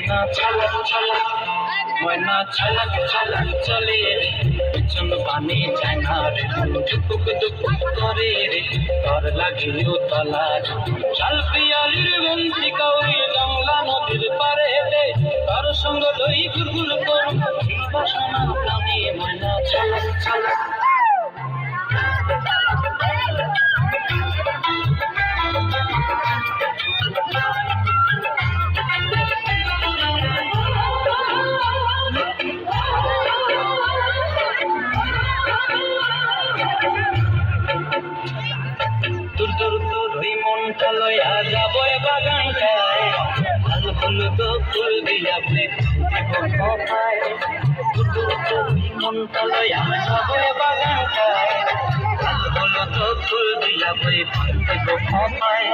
ময়না ছলক ছলক ময়না ছলক ছলক চলে রে পিছন পানি যায় না রে দুপুক দুপুক করে রে তোর লাগিও তলার শাল পিয়ালির বন্তি কাউরি জংলা নদীর পারে দে তোর সঙ্গ লই গুরগুর করুম বাসনা প্রাণী ময়না ছলক ছলক দূর দূর দূর ওই মনটা লইয়া যাবো বাগানটায় লাল হলুদ ফুল দিয়া দিব কথায় দূর দূর দূর ওই মনটা লইয়া যাবো বাগানটায় লাল হলুদ ফুল দিয়া দিব কথায়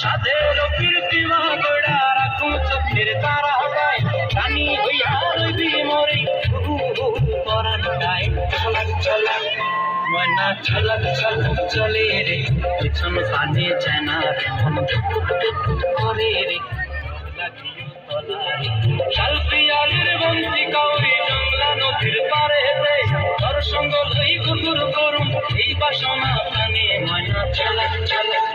সাধের কীর্তি মাগড়া রাখুন চোখের তারা গায় রানী হইয়া রইবি মরি পরানটায় ছলক ছলক ময়না ছলক ছলক চলে রে পিছন পানি যায় না রে মন দুপুক দুপুক করে রে লাগিও তলারে শাল পিয়ালির বন্তি কাউরি জংলা নদীর পারে দে তোর সঙ্গ লই গুরগুর করুম এই বাসনা প্রাণী ময়না ছলক ছলক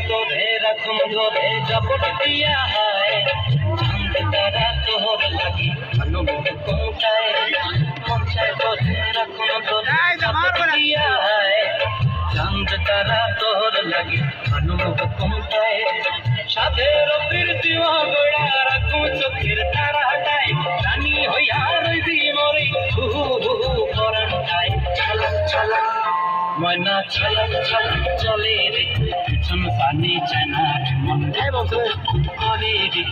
তোরে রাখুন ধরে জপট দিয়া হয় চাঁদ তারা তোর লাগি অনুভব কোথায় মন চায় তোরে রাখুন ধরে জপট দিয়া হয় চাঁদ তারা তোর লাগি অনুভব কোথায় সাধের কীর্তি মাগড়া রাখুন চোখের তারা হটায় রানী হইয়া রইবি মরি পরানটায় ছলক ছলক ময়না ছলক ছলক চলে রে পিছন পানি যায় না রে মন করে রে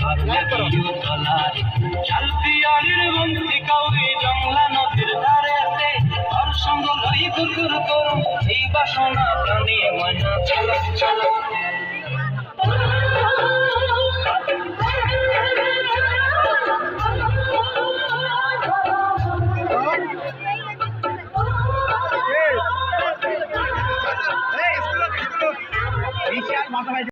আর লাগিও তলারে শাল পিয়ালির বন্তি কাউরি জংলা নদীর ধারে দে তোর সঙ্গ লই গুরগুর করুম এই বাসনা প্রাণী ময়না ছলক ছলক